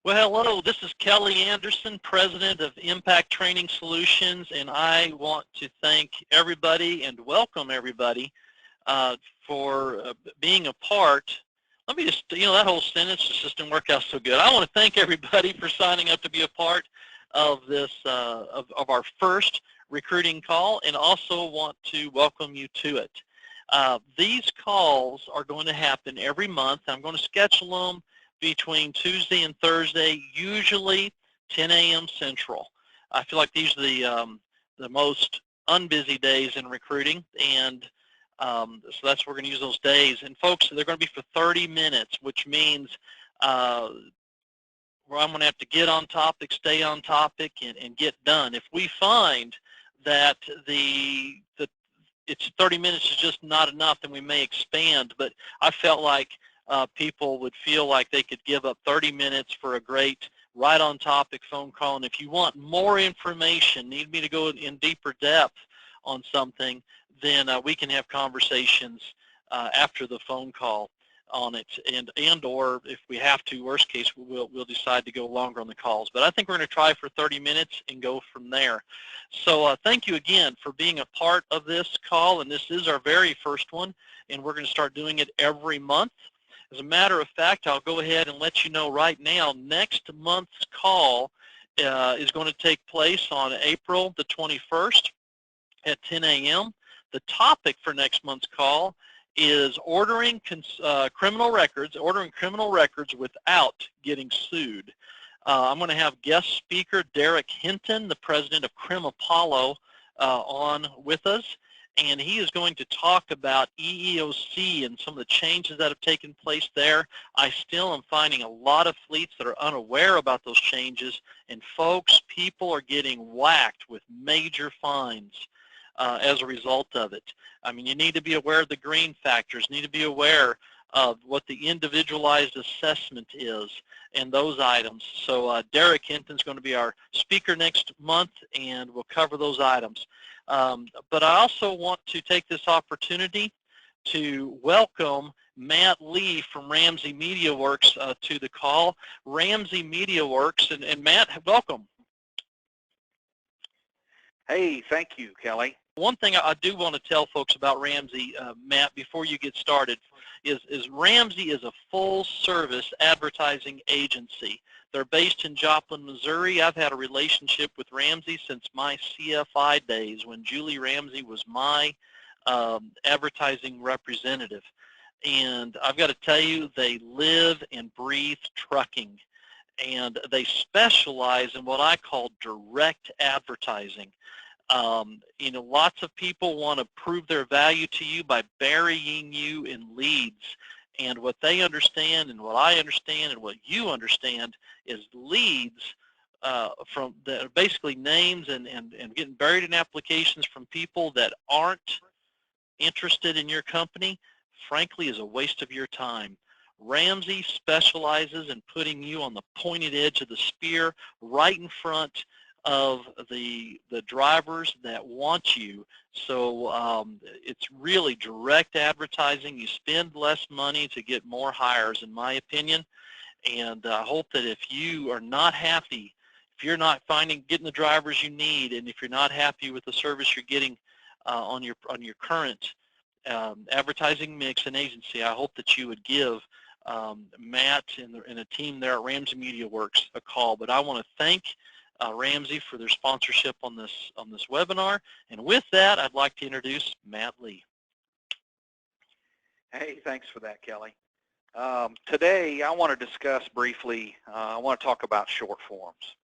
Well, hello, this is Kelly Anderson, President of Impact Training Solutions, and I want to thank everybody and welcome everybody for being a part. Let me just, that whole sentence just didn't work out so good. I want to thank everybody for signing up to be a part of this, of our first recruiting call, and also want to welcome you to it. These calls are going to happen every month. I'm going to schedule them between Tuesday and Thursday, usually 10 a.m. Central. I feel like these are the most unbusy days in recruiting, and so that's where we're going to use those days. And folks, they're going to be for 30 minutes, which means where I'm going to have to get on topic, stay on topic, and get done. If we find that it's 30 minutes is just not enough, then we may expand. But I felt like people would feel like they could give up 30 minutes for a great right on topic phone call. And if you want more information, need me to go in deeper depth on something, then we can have conversations after the phone call on it, and or if we have to, worst case, we'll decide to go longer on the calls. But I think we're going to try for 30 minutes and go from there. So thank you again for being a part of this call, and this is our very first one, and we're going to start doing it every month. As a matter of fact, I'll go ahead and let you know right now, next month's call is going to take place on April the 21st at 10 a.m. The topic for next month's call is ordering criminal records without getting sued. I'm going to have guest speaker Derek Hinton, the president of Crim Apollo, on with us, and he is going to talk about EEOC and some of the changes that have taken place there. I still am finding a lot of fleets that are unaware about those changes, and folks, people are getting whacked with major fines as a result of it. I mean, you need to be aware of the green factors, need to be aware of what the individualized assessment is and those items. So Derek Hinton's going to be our speaker next month, and we'll cover those items. But I also want to take this opportunity to welcome Matt Lee from Ramsey MediaWorks to the call. Ramsey MediaWorks, and Matt, welcome. Hey, thank you, Kelly. One thing I do want to tell folks about Ramsey, Matt, before you get started, is Ramsey is a full-service advertising agency. They're based in Joplin, Missouri. I've had a relationship with Ramsey since my CFI days when Julie Ramsey was my advertising representative. And I've got to tell you, they live and breathe trucking. And they specialize in what I call direct advertising. Lots of people want to prove their value to you by burying you in leads. And what they understand and what I understand and what you understand is leads from the basically names and getting buried in applications from people that aren't interested in your company, frankly, is a waste of your time. Ramsey specializes in putting you on the pointed edge of the spear, right in front of the drivers that want you. So it's really direct advertising. You spend less money to get more hires, in my opinion. And I hope that if you are not happy, if you're not getting the drivers you need, and if you're not happy with the service you're getting on your current advertising mix and agency, I hope that you would give Matt and a team there at Ramsey MediaWorks a call. But I want to thank Ramsey for their sponsorship on this webinar. And with that, I'd like to introduce Matt Lee. Hey, thanks for that, Kelly. Today, I want to discuss briefly, I want to talk about short forms.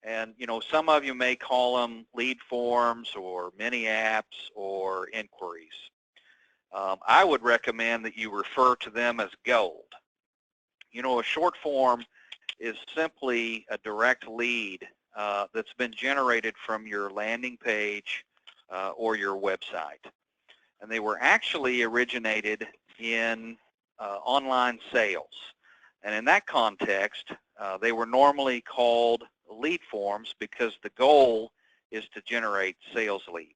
And, some of you may call them lead forms or mini apps or inquiries. I would recommend that you refer to them as gold. A short form is simply a direct lead that's been generated from your landing page or your website. And they were actually originated in online sales. And in that context, they were normally called lead forms because the goal is to generate sales leads.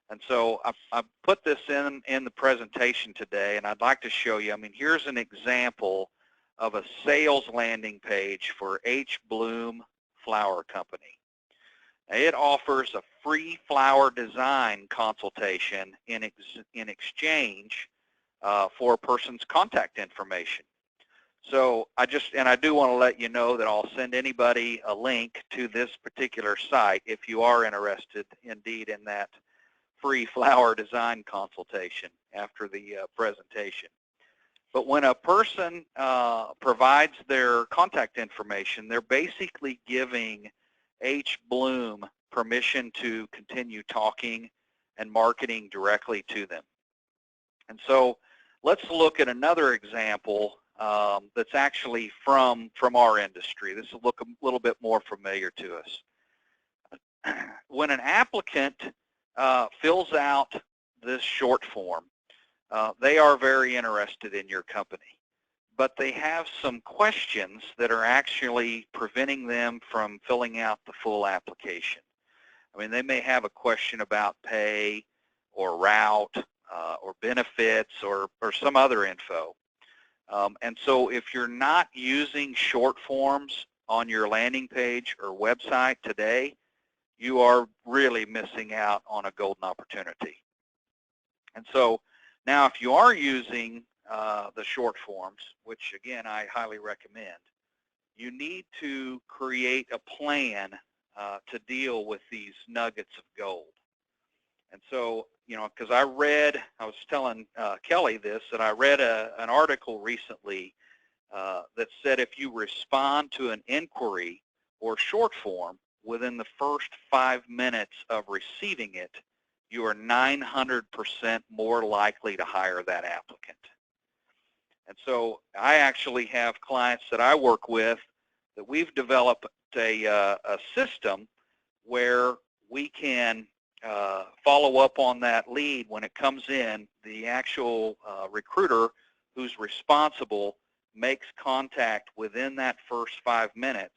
And so I put this in the presentation today, and I'd like to show you, here's an example of a sales landing page for H. Bloom Flower Company. It offers a free flower design consultation in exchange for a person's contact information. So I do want to let you know that I'll send anybody a link to this particular site if you are interested indeed in that free flower design consultation after the presentation. But when a person provides their contact information, they're basically giving H. Bloom permission to continue talking and marketing directly to them. And so let's look at another example that's actually from our industry. This will look a little bit more familiar to us. When an applicant fills out this short form, they are very interested in your company, but they have some questions that are actually preventing them from filling out the full application. I mean, they may have a question about pay or route or benefits or some other info. And so if you're not using short forms on your landing page or website today, you are really missing out on a golden opportunity. And so now if you are using the short forms, which again I highly recommend, you need to create a plan to deal with these nuggets of gold. And so, you know, because I was telling Kelly this, that I read an article recently that said if you respond to an inquiry or short form within the first 5 minutes of receiving it, you are 900% more likely to hire that applicant. And so I actually have clients that I work with that we've developed a system where we can follow up on that lead when it comes in. The actual recruiter who's responsible makes contact within that first 5 minutes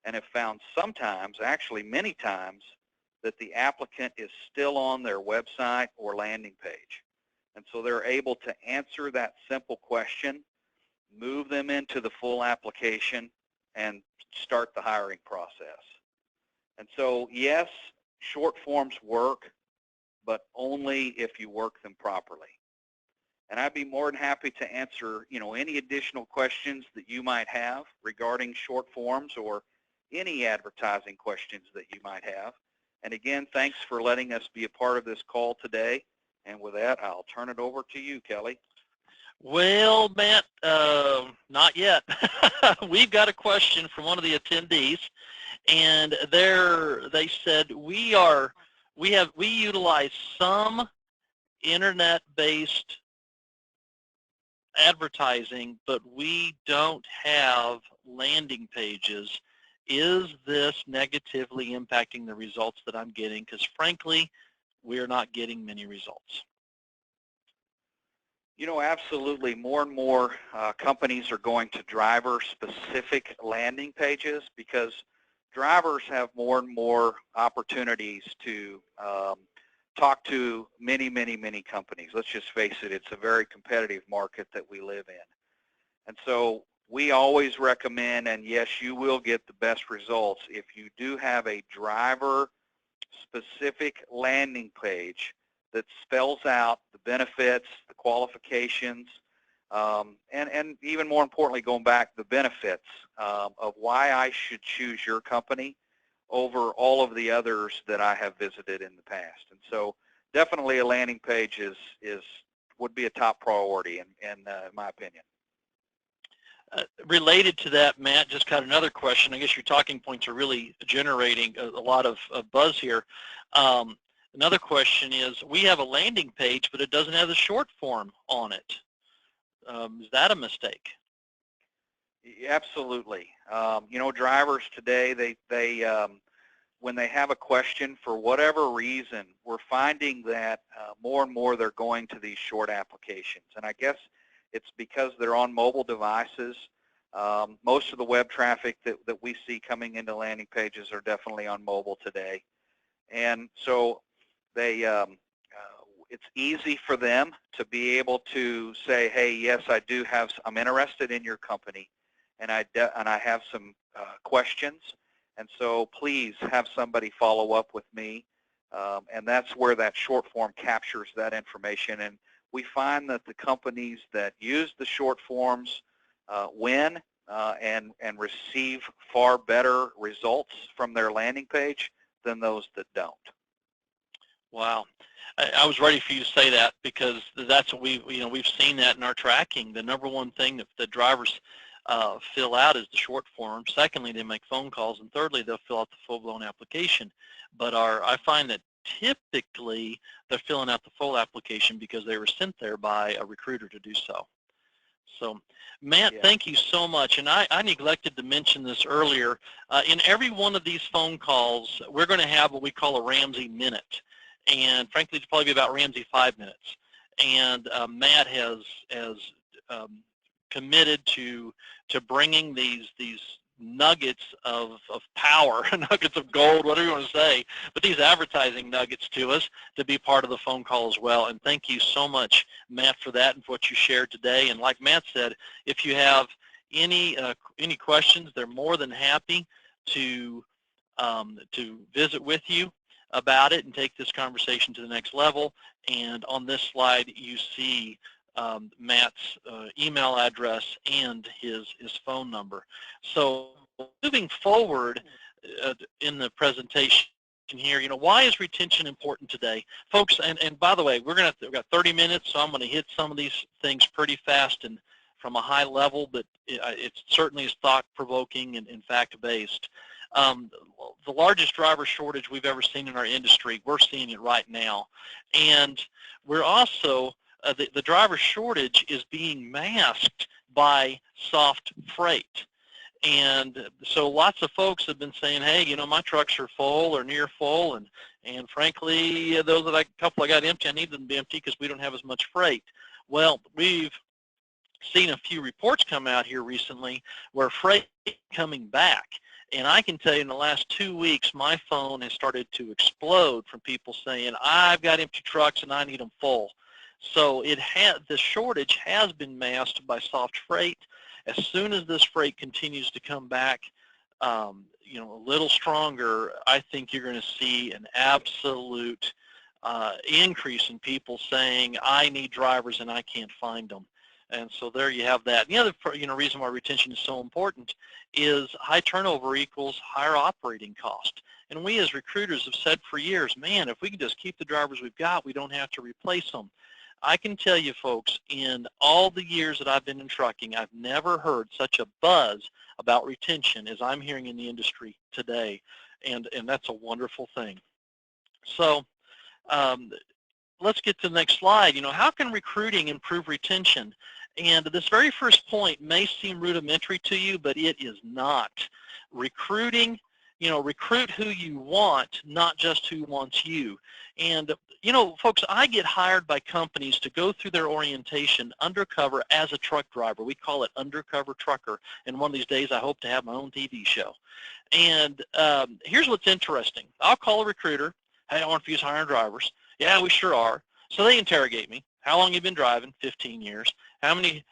and have found sometimes, actually many times, that the applicant is still on their website or landing page. And so they're able to answer that simple question, move them into the full application, and start the hiring process. And so, yes, short forms work, but only if you work them properly. And I'd be more than happy to answer, you know, any additional questions that you might have regarding short forms or any advertising questions that you might have. And again, thanks for letting us be a part of this call today. And with that, I'll turn it over to you, Kelly. Well, Matt, not yet. We've got a question from one of the attendees, and they said we utilize some internet-based advertising, but we don't have landing pages. Is this negatively impacting the results that I'm getting? Because frankly, we are not getting many results. You know, absolutely. More and more companies are going to driver-specific landing pages because drivers have more and more opportunities to talk to many, many, many companies. Let's just face it, it's a very competitive market that we live in. And so we always recommend, and yes, you will get the best results if you do have a driver-specific landing page that spells out the benefits, the qualifications, and even more importantly, going back, the benefits of why I should choose your company over all of the others that I have visited in the past. And so definitely a landing page would be a top priority in my opinion. Related to that, Matt, just got another question. I guess your talking points are really generating a lot of buzz here. Another question is, we have a landing page, but it doesn't have the short form on it. Is that a mistake? Absolutely. You know, drivers today, when they have a question, for whatever reason, we're finding that more and more they're going to these short applications. And I guess it's because they're on mobile devices. Most of the web traffic that we see coming into landing pages are definitely on mobile today. And so it's easy for them to be able to say, hey, yes, I'm interested in your company, and I have some questions, and so please have somebody follow up with me. And that's where that short form captures that information. And we find that the companies that use the short forms win and receive far better results from their landing page than those that don't. Wow. I was ready for you to say that, because that's what we've seen that in our tracking. The number one thing that the drivers fill out is the short form. Secondly, they make phone calls, and thirdly, they'll fill out the full-blown application. But I find that typically they're filling out the full application because they were sent there by a recruiter to do so. So, Matt, Yeah. Thank you so much. And I neglected to mention this earlier. In every one of these phone calls, we're going to have what we call a Ramsey Minute. And frankly, it's probably about Ramsey 5 minutes. And Matt has committed to bringing these nuggets of power, nuggets of gold, whatever you want to say, but these advertising nuggets to us to be part of the phone call as well. And thank you so much, Matt, for that and for what you shared today. And like Matt said, if you have any questions, they're more than happy to visit with you about it and take this conversation to the next level. And on this slide, you see Matt's email address and his phone number. So moving forward in the presentation here, why is retention important today, folks? And by the way, we've got 30 minutes, so I'm going to hit some of these things pretty fast and from a high level, but it certainly is thought-provoking and fact-based. The largest driver shortage we've ever seen in our industry, we're seeing it right now, and we're also the driver shortage is being masked by soft freight. And so lots of folks have been saying, hey, my trucks are full or near full, and frankly, those couple I got empty, I need them to be empty because we don't have as much freight. Well, we've seen a few reports come out here recently where freight is coming back. And I can tell you in the last 2 weeks, my phone has started to explode from people saying, I've got empty trucks and I need them full. So the shortage has been masked by soft freight. As soon as this freight continues to come back, a little stronger, I think you're going to see an absolute increase in people saying, I need drivers and I can't find them. And so there you have that. The other reason why retention is so important is high turnover equals higher operating cost. And we as recruiters have said for years, man, if we can just keep the drivers we've got, we don't have to replace them. I can tell you, folks, in all the years that I've been in trucking, I've never heard such a buzz about retention as I'm hearing in the industry today, and that's a wonderful thing. So let's get to the next slide. How can recruiting improve retention? And this very first point may seem rudimentary to you, but it is not. Recruiting, recruit who you want, not just who wants you. And folks, I get hired by companies to go through their orientation undercover as a truck driver. We call it undercover trucker. And one of these days, I hope to have my own TV show. And here's what's interesting. I'll call a recruiter. Hey, I want to use hiring drivers. Yeah, we sure are. So they interrogate me. How long have you been driving? 15 years. How many,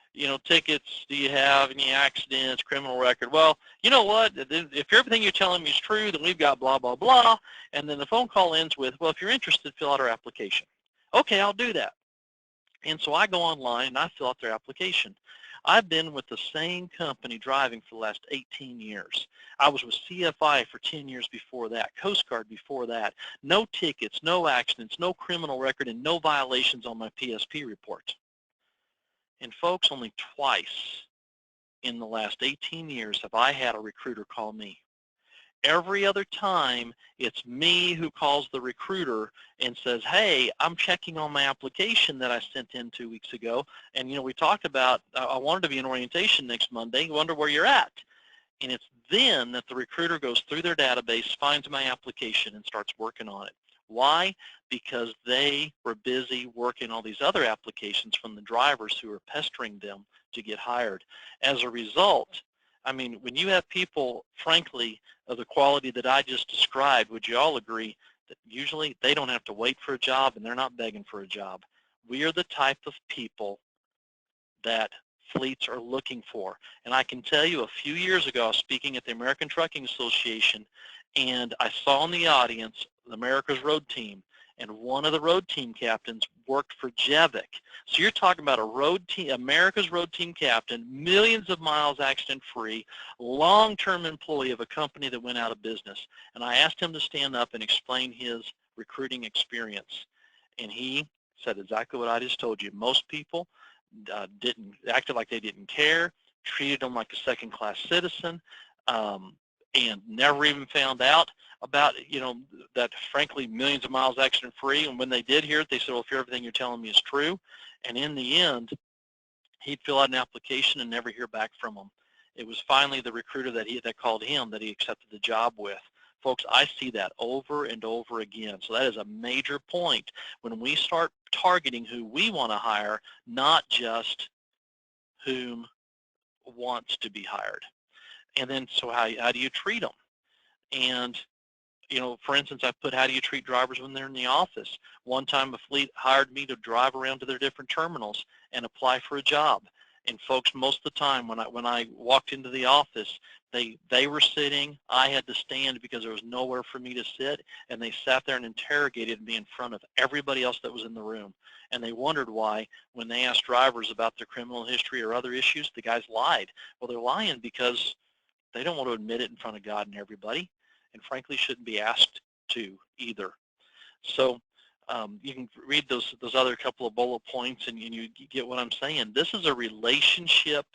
tickets do you have? Any accidents, criminal record? Well, you know what? If everything you're telling me is true, then we've got blah, blah, blah. And then the phone call ends with, well, if you're interested, fill out our application. Okay, I'll do that. And so I go online and I fill out their application. I've been with the same company driving for the last 18 years. I was with CFI for 10 years before that, Coast Guard before that. No tickets, no accidents, no criminal record, and no violations on my PSP report. And folks, only twice in the last 18 years have I had a recruiter call me. Every other time, it's me who calls the recruiter and says, hey, I'm checking on my application that I sent in 2 weeks ago. And, we talked about, I wanted to be in orientation next Monday. Wonder where you're at. And it's then that the recruiter goes through their database, finds my application, and starts working on it. Why? Because they were busy working all these other applications from the drivers who were pestering them to get hired. As a result, when you have people, frankly, of the quality that I just described, would you all agree, Usually they don't have to wait for a job, and they're not begging for a job. We are the type of people that fleets are looking for. And I can tell you, a few years ago, I was speaking at the American Trucking Association, and I saw in the audience America's Road Team, and one of the road team captains worked for Jevic. So you're talking about a road team, America's Road Team captain, millions of miles accident-free, long-term employee of a company that went out of business. And I asked him to stand up and explain his recruiting experience. And he said exactly what I just told you. Most people acted like they didn't care, treated them like a second-class citizen, and never even found out about, that frankly millions of miles accident-free. And when they did hear it, they said, well, if everything you're telling me is true. And in the end, he'd fill out an application and never hear back from them. It was finally the recruiter that called him that he accepted the job with. Folks, I see that over and over again. So that is a major point when we start targeting who we want to hire, not just whom wants to be hired. And then, so how do you treat them? And, for instance, I put, how do you treat drivers when they're in the office? One time a fleet hired me to drive around to their different terminals and apply for a job. And folks, most of the time when I walked into the office, they were sitting, I had to stand because there was nowhere for me to sit, and they sat there and interrogated me in front of everybody else that was in the room. And they wondered why, when they asked drivers about their criminal history or other issues, the guys lied. Well, they're lying because they don't want to admit it in front of God and everybody, and frankly shouldn't be asked to either. So you can read those other couple of bullet points, and you get what I'm saying. This is a relationship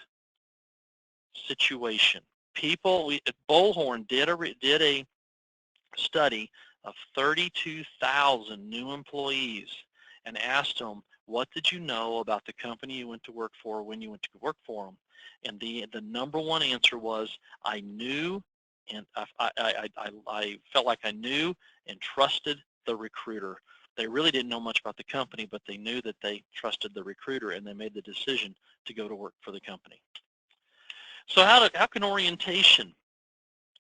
situation. Bullhorn did a study of 32,000 new employees and asked them, what did you know about the company you went to work for when you went to work for them? And the number one answer was, I knew, and I felt like I knew and trusted the recruiter. They really didn't know much about the company, but they knew that they trusted the recruiter, and they made the decision to go to work for the company. So how can orientation,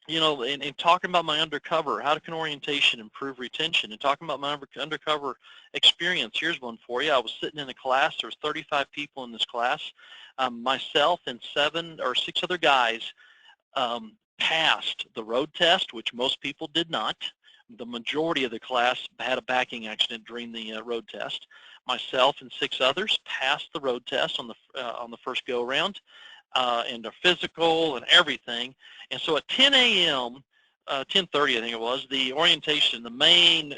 and talking about my undercover, how can orientation improve retention? And talking about my undercover experience, here's one for you. I was sitting in a class. There was 35 people in this class. Myself and 7 or 6 other guys passed the road test, which most people did not. The majority of the class had a backing accident during the road test. Myself and 6 others passed the road test on the first go-around, and their physical and everything. And so at 10 a.m., 10:30 I think it was, the orientation, the main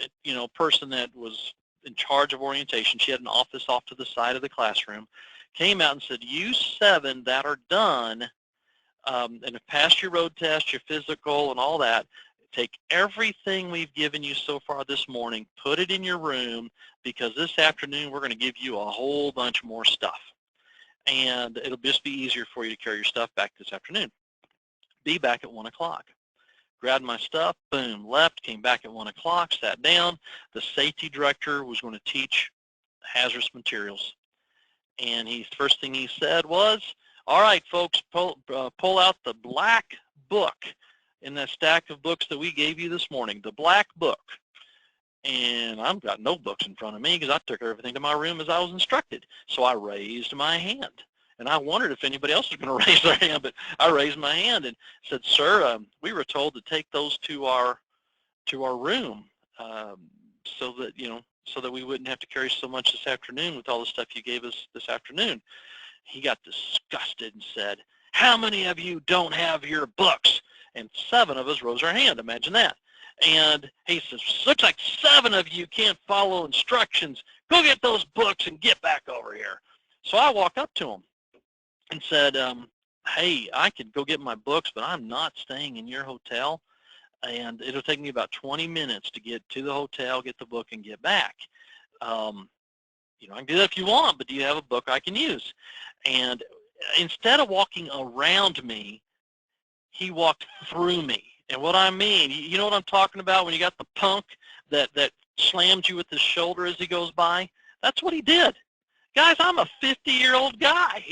person that was in charge of orientation, she had an office off to the side of the classroom, came out and said, you 7 that are done and have passed your road test, your physical and all that, take everything we've given you so far this morning, put it in your room, because this afternoon we're going to give you a whole bunch more stuff. And it'll just be easier for you to carry your stuff back this afternoon. Be back at 1 o'clock. Grabbed my stuff, boom, left, came back at 1 o'clock, sat down. The safety director was going to teach hazardous materials. And the first thing he said was, all right, folks, pull out the black book in that stack of books that we gave you this morning, the black book. And I've got no books in front of me because I took everything to my room as I was instructed. So I raised my hand. And I wondered if anybody else was going to raise their hand, but I raised my hand and said, sir, we were told to take those to our room so that we wouldn't have to carry so much this afternoon with all the stuff you gave us this afternoon. He got disgusted and said, how many of you don't have your books? And 7 of us rose our hand. Imagine that. And he says, looks like 7 of you can't follow instructions. Go get those books and get back over here. So I walked up to him and said, hey, I could go get my books, but I'm not staying in your hotel. And it'll take me about 20 minutes to get to the hotel, get the book, and get back. I can do that if you want, but do you have a book I can use? And instead of walking around me, he walked through me. And what I mean, you know what I'm talking about when you got the punk that slams you with his shoulder as he goes by? That's what he did. Guys, I'm a 50-year-old guy,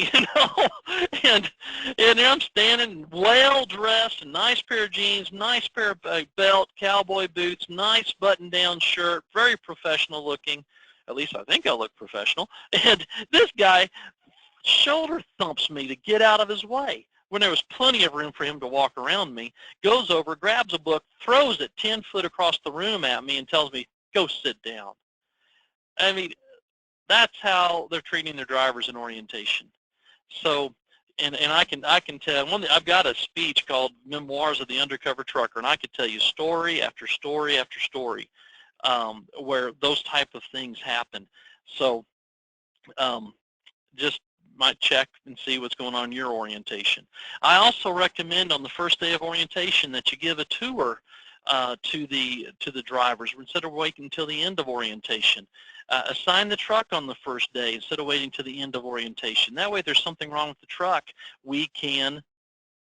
and I'm standing well dressed, a nice pair of jeans, nice pair of belt, cowboy boots, nice button-down shirt, very professional looking. At least I think I look professional. And this guy shoulder thumps me to get out of his way when there was plenty of room for him to walk around me, goes over, grabs a book, throws it 10 foot across the room at me and tells me, go sit down. I mean, that's how they're treating their drivers in orientation. So, and I can tell, I've got a speech called Memoirs of the Undercover Trucker, and I could tell you story after story after story where those type of things happen. So just might check and see what's going on in your orientation. I also recommend on the first day of orientation that you give a tour to the drivers instead of waiting until the end of orientation. Assign the truck on the first day instead of waiting to the end of orientation. That way, if there's something wrong with the truck, we can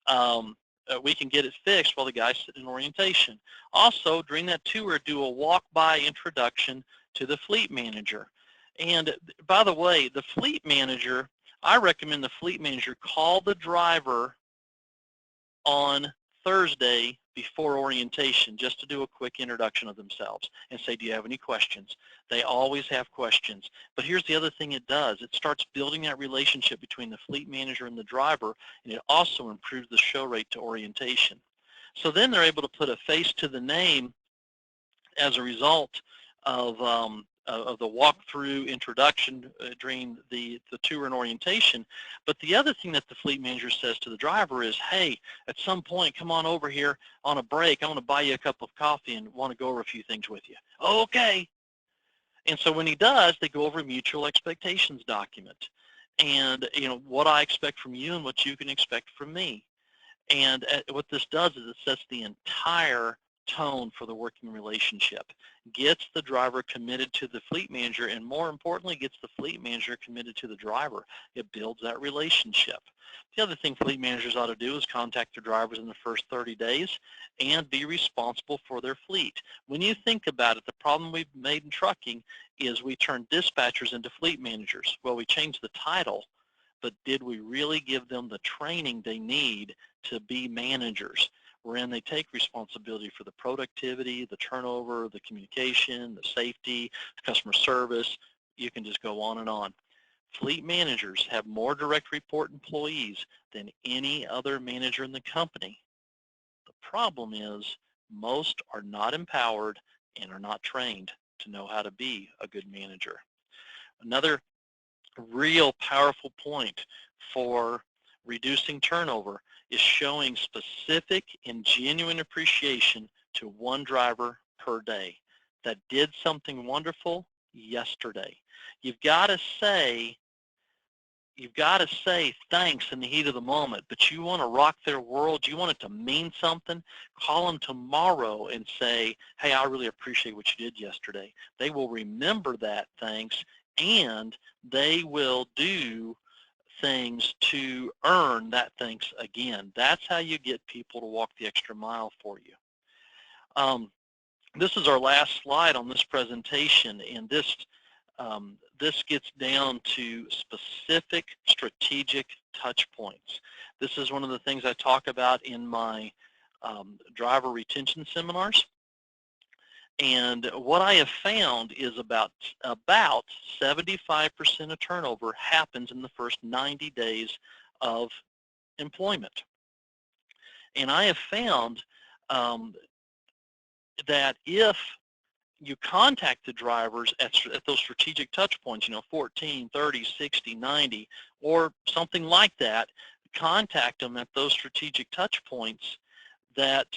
get it fixed while the guy's sitting in orientation. Also, during that tour, do a walk-by introduction to the fleet manager. And by the way, the fleet manager, I recommend the fleet manager call the driver on Thursday before orientation just to do a quick introduction of themselves and say, do you have any questions? They always have questions. But here's the other thing it does. It starts building that relationship between the fleet manager and the driver, and it also improves the show rate to orientation. So then they're able to put a face to the name as a result of the walkthrough introduction during the tour and orientation. But the other thing that the fleet manager says to the driver is, hey, at some point, come on over here on a break. I want to buy you a cup of coffee and want to go over a few things with you. Okay. And so when he does, they go over a mutual expectations document. And, what I expect from you and what you can expect from me. And what this does is it sets the entire tone for the working relationship, gets the driver committed to the fleet manager, and more importantly, gets the fleet manager committed to the driver. It builds that relationship. The other thing fleet managers ought to do is contact their drivers in the first 30 days and be responsible for their fleet. When you think about it, the problem we've made in trucking is we turned dispatchers into fleet managers. Well, we changed the title, but did we really give them the training they need to be managers, wherein they take responsibility for the productivity, the turnover, the communication, the safety, the customer service? You can just go on and on. Fleet managers have more direct report employees than any other manager in the company. The problem is most are not empowered and are not trained to know how to be a good manager. Another real powerful point for reducing turnover is showing specific and genuine appreciation to one driver per day that did something wonderful yesterday. You've got to say thanks in the heat of the moment, but you want to rock their world, you want it to mean something, call them tomorrow and say, hey, I really appreciate what you did yesterday. They will remember that thanks, and they will do things to earn that thanks again. That's how you get people to walk the extra mile for you. This is our last slide on this presentation, and this gets down to specific strategic touch points. This is one of the things I talk about in my driver retention seminars. And what I have found is about 75% of turnover happens in the first 90 days of employment. And I have found that if you contact the drivers at those strategic touch points, 14, 30, 60, 90, or something like that, contact them at those strategic touch points, that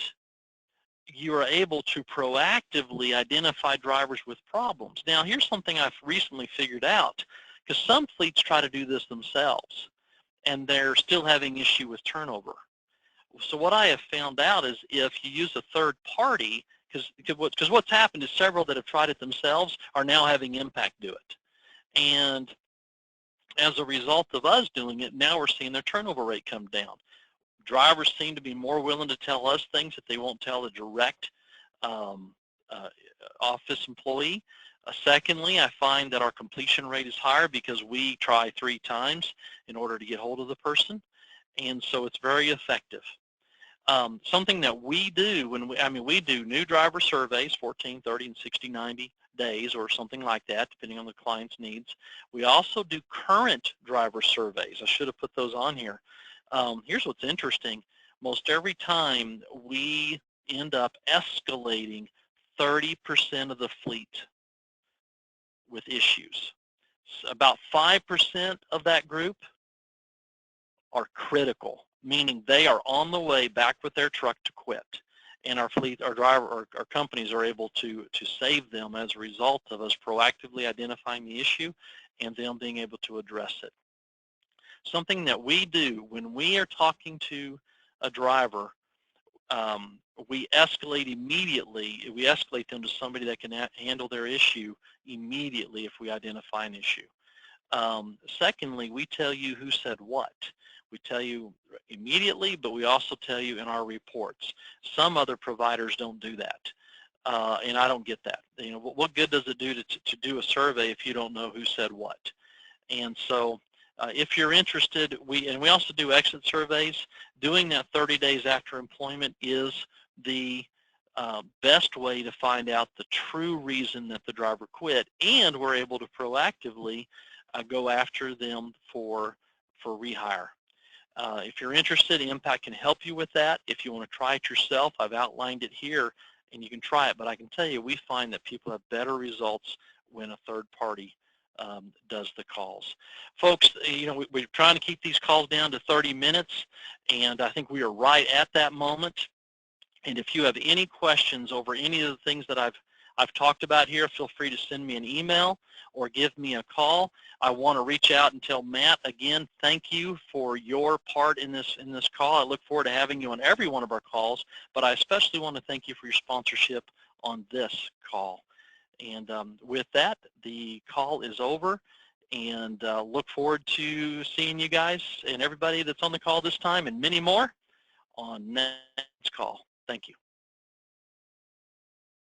you are able to proactively identify drivers with problems. Now, here's something I've recently figured out, because some fleets try to do this themselves, and they're still having issue with turnover. So what I have found out is if you use a third party, because what's happened is several that have tried it themselves are now having Impact do it. And as a result of us doing it, now we're seeing their turnover rate come down. Drivers seem to be more willing to tell us things that they won't tell a direct office employee. Secondly, I find that our completion rate is higher because we try 3 times in order to get hold of the person, and so it's very effective. Something that we do when we do new driver surveys, 14, 30, and 60, 90 days or something like that, depending on the client's needs. We also do current driver surveys. I should have put those on here. Here's what's interesting. Most every time we end up escalating 30% of the fleet with issues. About 5% of that group are critical, meaning they are on the way back with their truck to quit. And our fleet, our companies are able to save them as a result of us proactively identifying the issue and them being able to address it. Something that we do when we are talking to a driver, we escalate immediately. We escalate them to somebody that can handle their issue immediately if we identify an issue. Secondly, we tell you who said what. We tell you immediately, but we also tell you in our reports. Some other providers don't do that, and I don't get that. You know, what good does it do to do a survey if you don't know who said what? And so if you're interested, we also do exit surveys. Doing that 30 days after employment is the best way to find out the true reason that the driver quit, and we're able to proactively go after them for rehire. If you're interested, Impact can help you with that. If you want to try it yourself, I've outlined it here, and you can try it. But I can tell you, we find that people have better results when a third party does the calls. Folks, you know, we're trying to keep these calls down to 30 minutes, and I think we are right at that moment. And if you have any questions over any of the things that I've talked about here, feel free to send me an email or give me a call. I want to reach out and tell Matt, again, thank you for your part in this call. I look forward to having you on every one of our calls, but I especially want to thank you for your sponsorship on this call. And with that, the call is over, and look forward to seeing you guys and everybody that's on the call this time and many more on next call. Thank you.